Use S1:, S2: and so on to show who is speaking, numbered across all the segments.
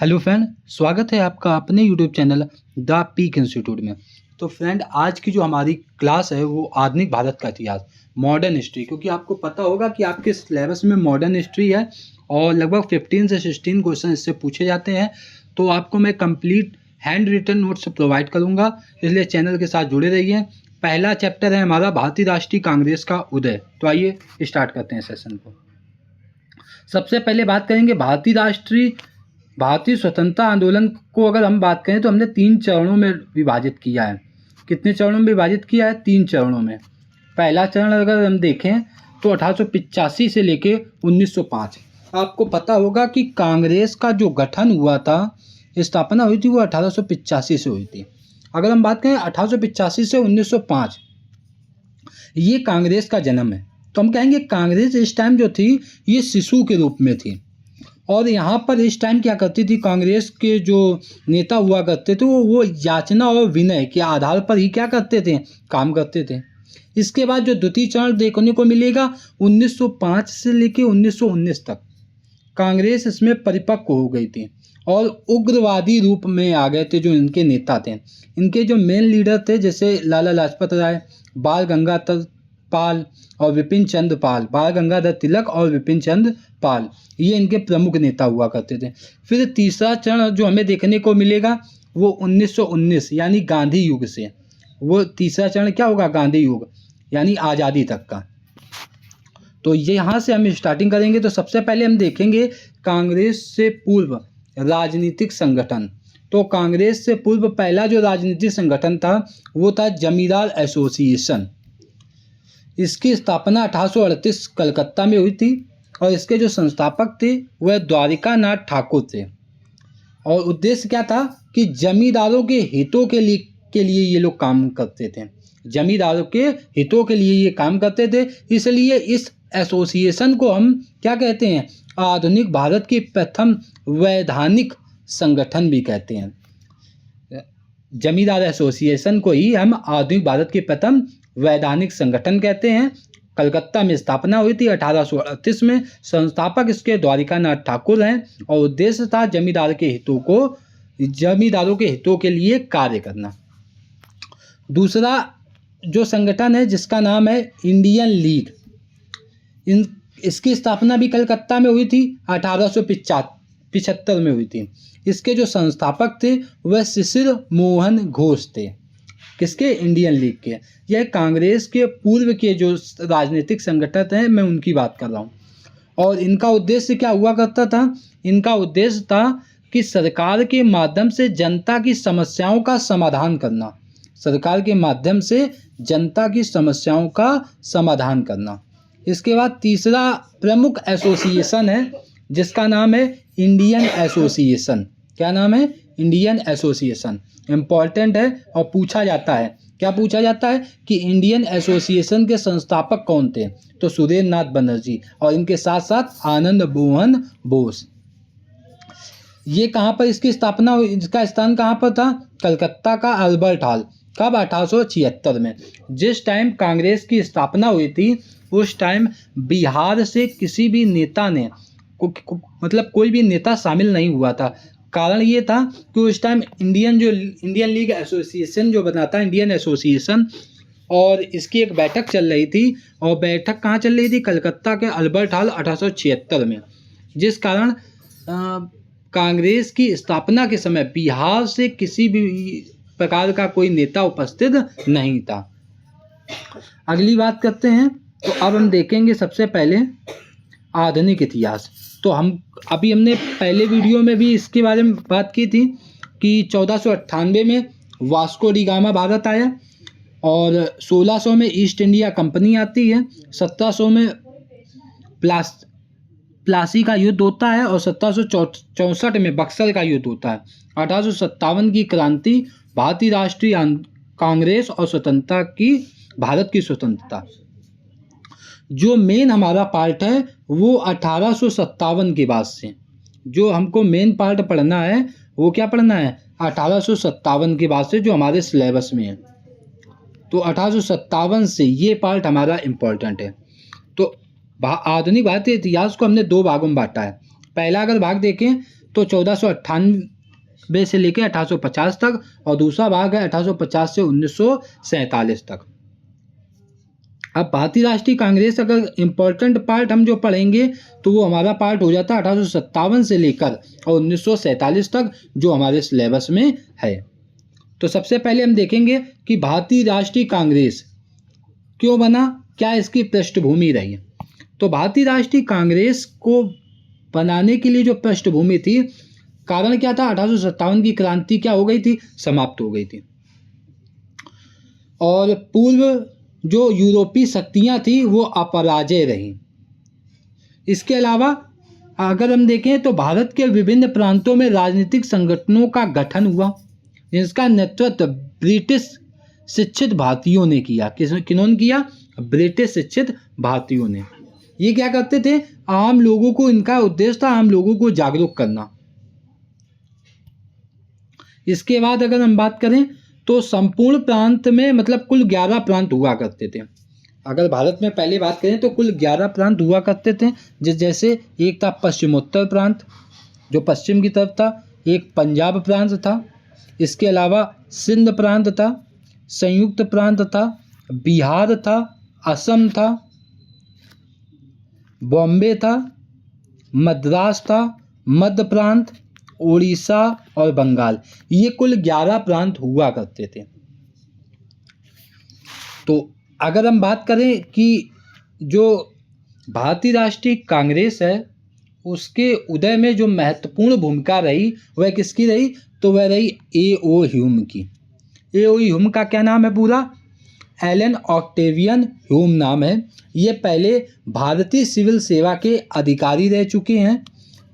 S1: Hello friend, स्वागत है आपका अपने YouTube channel the peak institute में। तो फ्रेंड, आज की जो हमारी क्लास है वो आधुनिक भारत का इतिहास, मॉडर्न हिस्ट्री। क्योंकि आपको पता होगा कि आपके सिलेबस में मॉडर्न हिस्ट्री है और लगभग 15 से 16 क्वेश्चन इससे पूछे जाते हैं। तो आपको मैं complete hand written notes provide करूँगा, इसलिए चैनल के साथ जुड़े रहिए। पहला चैप्टर है हमारा भारतीय राष्ट्रीय कांग्रेस का उदय। तो आइए स्टार्ट करते हैं सेशन को। सबसे पहले बात करेंगे भारतीय स्वतंत्रता आंदोलन को। अगर हम बात करें तो हमने 3 चरणों में विभाजित किया है। कितने चरणों में विभाजित किया है? 3 चरणों में। पहला चरण अगर हम देखें तो 1885 से लेके 1905। आपको पता होगा कि कांग्रेस का जो गठन हुआ था, स्थापना हुई थी, वो 1885 से हुई थी। अगर हम बात करें 1885 से 1905, ये कांग्रेस का जन्म है। तो हम कहेंगे कांग्रेस इस टाइम जो थी ये शिशु के रूप में थी। और यहाँ पर इस टाइम क्या करती थी, कांग्रेस के जो नेता हुआ करते थे वो याचना और विनय के आधार पर ही क्या करते थे, काम करते थे। इसके बाद जो द्वितीय चरण देखने को मिलेगा 1905 से लेके 1919 तक, कांग्रेस इसमें परिपक्व हो गई थी और उग्रवादी रूप में आ गए थे जो इनके नेता थे। इनके जो मेन लीडर थे जैसे लाला लाजपत राय, बाल गंगाधर पाल और विपिन चंद्र पाल, बाल गंगाधर तिलक और विपिन चंद्र पाल, ये इनके प्रमुख नेता हुआ करते थे। फिर तीसरा चरण जो हमें देखने को मिलेगा वो 1919 यानी गांधी युग से, वो तीसरा चरण क्या होगा, गांधी युग यानी आज़ादी तक का। तो ये यहाँ से हम स्टार्टिंग करेंगे। तो सबसे पहले हम देखेंगे कांग्रेस से पूर्व राजनीतिक संगठन। तो कांग्रेस से पूर्व पहला जो राजनीतिक संगठन था वो था जमींदार एसोसिएशन। इसकी स्थापना 1838 कलकत्ता में हुई थी और इसके जो संस्थापक थे वह द्वारिका नाथ ठाकुर थे। और उद्देश्य क्या था कि जमींदारों के हितों के लिए ये लोग काम करते थे। जमींदारों के हितों के लिए ये काम करते थे, इसलिए इस एसोसिएशन को हम क्या कहते हैं, आधुनिक भारत की प्रथम वैधानिक संगठन भी कहते हैं। जमींदार एसोसिएशन को ही हम आधुनिक भारत की प्रथम वैधानिक संगठन कहते हैं। कलकत्ता में स्थापना हुई थी 1838 में। संस्थापक इसके द्वारिका नाथ ठाकुर हैं और उद्देश्य था जमींदारों के हितों के लिए कार्य करना। दूसरा जो संगठन है जिसका नाम है इंडियन लीग, इसकी स्थापना भी कलकत्ता में हुई थी, 1875 में हुई थी। इसके जो संस्थापक थे वह शिशिर मोहन घोष थे। किसके? इंडियन लीग के। यह कांग्रेस के पूर्व के जो राजनीतिक संगठन हैं, मैं उनकी बात कर रहा हूँ। और इनका उद्देश्य क्या हुआ करता था? इनका उद्देश्य था कि सरकार के माध्यम से जनता की समस्याओं का समाधान करना। सरकार के माध्यम से जनता की समस्याओं का समाधान करना। इसके बाद तीसरा प्रमुख एसोसिएशन है जिसका नाम है इंडियन एसोसिएशन। क्या नाम है? Indian association. इम्पॉर्टेंट है और पूछा जाता है। क्या पूछा जाता है कि इंडियन एसोसिएशन के संस्थापक कौन थे? तो सुरेंद्र नाथ बनर्जी और इनके साथ साथ आनंद मोहन बोस। ये कहाँ पर इसकी स्थापना हुई? इसका स्थान कहाँ पर था? कलकत्ता का अल्बर्ट हॉल। कब? 1876 में। जिस टाइम कांग्रेस की स्थापना हुई थी उस टाइम बिहार से किसी भी नेता ने मतलब कोई भी नेता शामिल नहीं हुआ था। कारण ये था कि उस टाइम इंडियन लीग एसोसिएशन जो बना था, इंडियन एसोसिएशन, और इसकी एक बैठक चल रही थी। और बैठक कहाँ चल रही थी? कलकत्ता के अल्बर्ट हॉल 1876 में। जिस कारण कांग्रेस की स्थापना के समय बिहार से किसी भी प्रकार का कोई नेता उपस्थित नहीं था। अगली बात करते हैं। तो अब हम देखेंगे सबसे पहले आधुनिक इतिहास। तो हमने पहले वीडियो में भी इसके बारे में बात की थी कि 1498 में वास्को डी गामा भारत आया और 1600 में ईस्ट इंडिया कंपनी आती है, 1700 में प्लासी का युद्ध होता है और 1764 में बक्सर का युद्ध होता है। 1857 की क्रांति, भारतीय राष्ट्रीय कांग्रेस और स्वतंत्रता की, भारत की स्वतंत्रता। जो मेन हमारा पार्ट है वो 1857 के बाद से, जो हमको मेन पार्ट पढ़ना है वो क्या पढ़ना है? 1857 के बाद से, जो हमारे सिलेबस में है। तो 1857 से ये पार्ट हमारा इम्पोर्टेंट है। तो आधुनिक भारतीय इतिहास को हमने 2 भागों में बांटा है। पहला अगर भाग देखें तो 1498 से लेकर 1850 तक, और दूसरा भाग है 1850 से 1947 तक। अब भारतीय राष्ट्रीय कांग्रेस अगर इम्पोर्टेंट पार्ट हम जो पढ़ेंगे तो वो हमारा पार्ट हो जाता है 1857 से लेकर और 1947 तक, जो हमारे सिलेबस में है। तो सबसे पहले हम देखेंगे कि भारतीय राष्ट्रीय कांग्रेस क्यों बना, क्या इसकी पृष्ठभूमि रही। तो भारतीय राष्ट्रीय कांग्रेस को बनाने के लिए जो पृष्ठभूमि थी, कारण क्या था, 1857 की क्रांति क्या हो गई थी, समाप्त हो गई थी, और पूर्व जो यूरोपीय शक्तियां थी वो अपराजय रहीं। इसके अलावा अगर हम देखें तो भारत के विभिन्न प्रांतों में राजनीतिक संगठनों का गठन हुआ, जिसका नेतृत्व ब्रिटिश शिक्षित भारतीयों ने किया। किन्होंने किया, ब्रिटिश शिक्षित भारतीयों ने। ये क्या करते थे, आम लोगों को, इनका उद्देश्य था आम लोगों को जागरूक करना। इसके बाद अगर हम बात करें तो संपूर्ण प्रांत में, मतलब कुल 11 प्रांत हुआ करते थे। अगर भारत में पहले बात करें तो कुल 11 प्रांत हुआ करते थे, जैसे एक था पश्चिमोत्तर प्रांत जो पश्चिम की तरफ था, एक पंजाब प्रांत था, इसके अलावा सिंध प्रांत था, संयुक्त प्रांत था, बिहार था, असम था, बॉम्बे था, मद्रास था, मध्य प्रांत, उड़ीसा और बंगाल। ये कुल 11 प्रांत हुआ करते थे। तो अगर हम बात करें कि जो भारतीय राष्ट्रीय कांग्रेस है उसके उदय में जो महत्वपूर्ण भूमिका रही वह किसकी रही, तो वह रही ए.ओ. ह्यूम की। ए.ओ. ह्यूम का क्या नाम है पूरा, एलन ऑक्टेवियन ह्यूम नाम है। ये पहले भारतीय सिविल सेवा के अधिकारी रह चुके हैं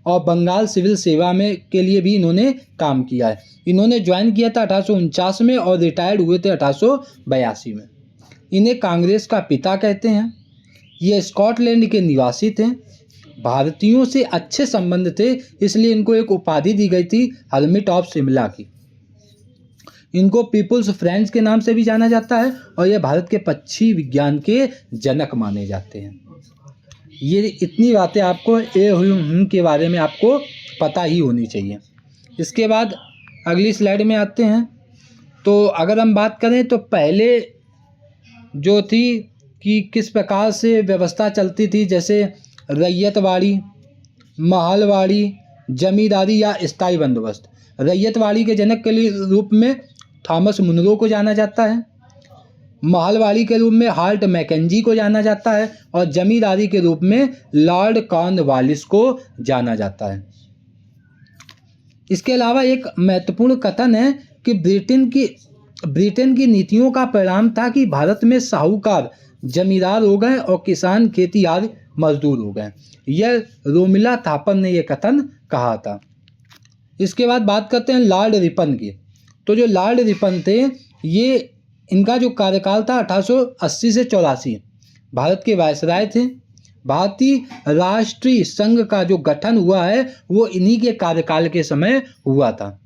S1: और बंगाल सिविल सेवा में के लिए भी इन्होंने काम किया है। इन्होंने ज्वाइन किया था 1849 में और रिटायर्ड हुए थे 1882 में। इन्हें कांग्रेस का पिता कहते हैं। ये स्कॉटलैंड के निवासी थे, भारतीयों से अच्छे संबंध थे, इसलिए इनको एक उपाधि दी गई थी हर्मिट ऑफ शिमला की। इनको पीपुल्स फ्रेंड्स के नाम से भी जाना जाता है और यह भारत के पक्षी विज्ञान के जनक माने जाते हैं। ये इतनी बातें आपको ए ह्यूम के बारे में आपको पता ही होनी चाहिए। इसके बाद अगली स्लाइड में आते हैं। तो अगर हम बात करें तो पहले जो थी कि किस प्रकार से व्यवस्था चलती थी, जैसे रैयतवाड़ी, महलवाड़ी, जमींदारी या स्थायी बंदोबस्त। रैयतवाड़ी के जनक के लिए रूप में थॉमस मुनरो को जाना जाता है, महलवाड़ी के रूप में हार्ट मैकेंजी को जाना जाता है और जमींदारी के रूप में लॉर्ड कॉर्नवालिस को जाना जाता है। इसके अलावा एक महत्वपूर्ण कथन है कि ब्रिटेन की नीतियों का परिणाम था कि भारत में साहूकार जमींदार हो गए और किसान खेतिहर मजदूर हो गए। यह रोमिला थापर ने यह कथन कहा था। इसके बाद बात करते हैं लॉर्ड रिपन की। तो जो लॉर्ड रिपन थे, ये इनका जो कार्यकाल था 1880 से 84, भारत के वायसराय थे। भारतीय राष्ट्रीय संघ का जो गठन हुआ है वो इन्हीं के कार्यकाल के समय हुआ था।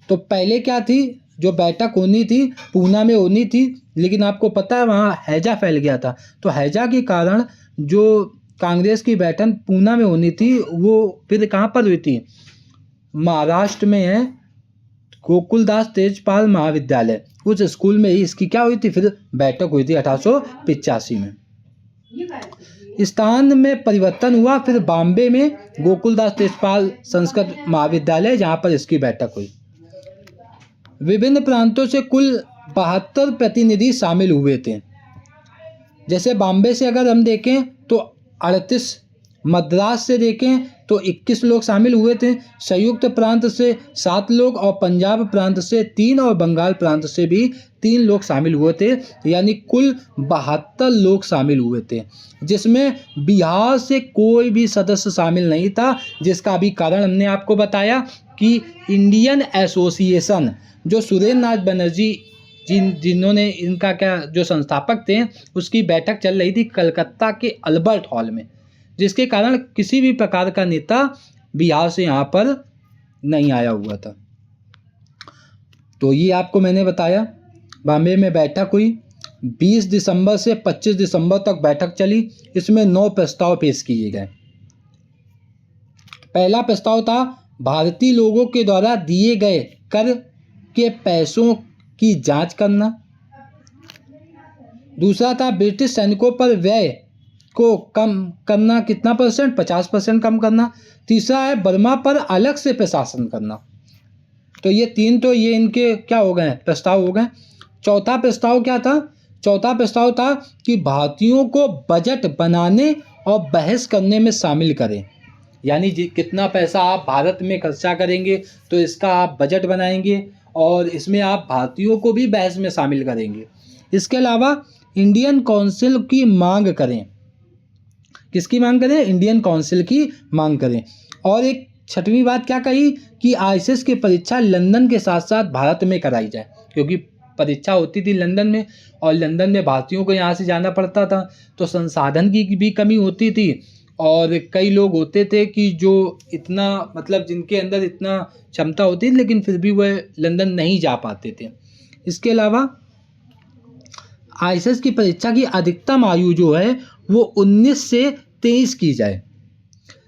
S1: तो पहले क्या थी, जो बैठक होनी थी पूना में होनी थी, लेकिन आपको पता है वहाँ हैजा फैल गया था। तो हैजा के कारण जो कांग्रेस की बैठक पूना में होनी थी वो फिर कहाँ पर हुई थी, महाराष्ट्र में है गोकुलदास तेजपाल महाविद्यालय, उस स्कूल में ही इसकी क्या हुई थी, फिर बैठक हुई थी 1885 में। स्थान में परिवर्तन हुआ, फिर बॉम्बे में गोकुलदास तेजपाल संस्कृत महाविद्यालय, जहाँ पर इसकी बैठक हुई। विभिन्न प्रांतों से कुल 72 प्रतिनिधि शामिल हुए थे। जैसे बॉम्बे से अगर हम देखें तो 38, मद्रास से देखें तो 21 लोग शामिल हुए थे, संयुक्त प्रांत से 7 लोग और पंजाब प्रांत से 3 और बंगाल प्रांत से भी 3 लोग शामिल हुए थे, यानी कुल 72 लोग शामिल हुए थे, जिसमें बिहार से कोई भी सदस्य शामिल नहीं था। जिसका भी कारण हमने आपको बताया कि इंडियन एसोसिएशन जो सुरेंद्र नाथ बनर्जी जिन्होंने इनका क्या जो संस्थापक थे, उसकी बैठक चल रही थी कलकत्ता के अल्बर्ट हॉल में, जिसके कारण किसी भी प्रकार का नेता बिहार से यहाँ पर नहीं आया हुआ था। तो ये आपको मैंने बताया। बॉम्बे में बैठक हुई, 20 दिसंबर से 25 दिसंबर तक बैठक चली। इसमें 9 प्रस्ताव पेश किए गए। पहला प्रस्ताव था भारतीय लोगों के द्वारा दिए गए कर के पैसों की जांच करना। दूसरा था ब्रिटिश सैनिकों पर व्यय को कम करना, कितना परसेंट, 50% कम करना। तीसरा है बर्मा पर अलग से प्रशासन करना। तो ये तीन तो ये इनके क्या हो गए, प्रस्ताव हो गए। चौथा प्रस्ताव क्या था? चौथा प्रस्ताव था कि भारतीयों को बजट बनाने और बहस करने में शामिल करें। यानी कितना पैसा आप भारत में खर्चा करेंगे तो इसका आप बजट बनाएंगे और इसमें आप भारतीयों को भी बहस में शामिल करेंगे। इसके अलावा इंडियन काउंसिल की मांग करें। किसकी मांग करें? इंडियन काउंसिल की मांग करें। और एक छठवीं बात क्या कही कि आईसीएस की परीक्षा लंदन के साथ साथ भारत में कराई जाए, क्योंकि परीक्षा होती थी लंदन में और लंदन में भारतीयों को यहाँ से जाना पड़ता था, तो संसाधन की भी कमी होती थी और कई लोग होते थे कि जो इतना मतलब जिनके अंदर इतना क्षमता होती थी लेकिन फिर भी वह लंदन नहीं जा पाते थे। इसके अलावा आईसीएस की परीक्षा की अधिकतम आयु जो है वो 19 से 23 की जाए।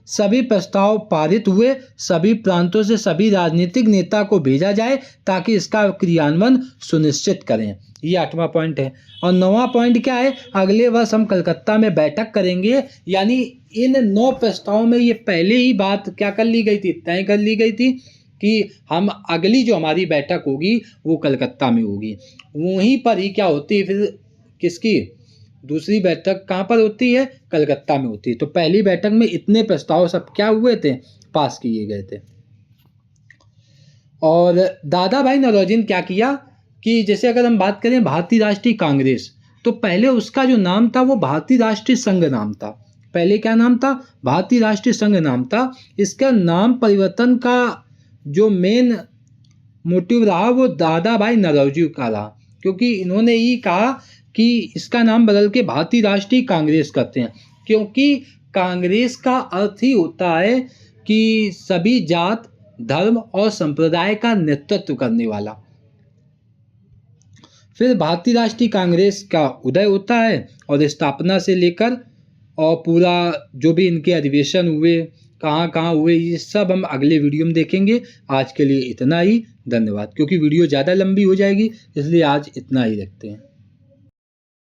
S1: सभी प्रस्ताव पारित हुए। सभी प्रांतों से सभी राजनीतिक नेता को भेजा जाए ताकि इसका क्रियान्वयन सुनिश्चित करें। ये 8वां पॉइंट है। और 9वां पॉइंट क्या है? अगले वर्ष हम कलकत्ता में बैठक करेंगे। यानी इन 9 प्रस्तावों में ये पहले ही बात क्या कर ली गई थी, तय कर ली गई थी कि हम अगली जो हमारी बैठक होगी वो कलकत्ता में होगी। वहीं पर ही क्या होती है फिर, किसकी दूसरी बैठक कहाँ पर होती है? कलकत्ता में होती है। तो पहली बैठक में इतने प्रस्ताव सब क्या हुए थे, पास किए गए थे। और दादा भाई नौरोजी ने क्या किया कि जैसे अगर हम बात करें भारतीय राष्ट्रीय कांग्रेस, तो पहले उसका जो नाम था वो भारतीय राष्ट्रीय संघ नाम था। पहले क्या नाम था? भारतीय राष्ट्रीय संघ नाम था। इसका नाम परिवर्तन का जो मेन मोटिव रहा वो दादा भाई नौरोजी का रहा, क्योंकि इन्होंने ही कहा कि इसका नाम बदल के भारतीय राष्ट्रीय कांग्रेस करते हैं, क्योंकि कांग्रेस का अर्थ ही होता है कि सभी जात, धर्म और संप्रदाय का नेतृत्व करने वाला। फिर भारतीय राष्ट्रीय कांग्रेस का उदय होता है और स्थापना से लेकर और पूरा जो भी इनके अधिवेशन हुए, कहाँ कहाँ हुए, ये सब हम अगले वीडियो में देखेंगे। आज के लिए इतना ही, धन्यवाद। क्योंकि वीडियो ज़्यादा लंबी हो जाएगी इसलिए आज इतना ही रखते हैं।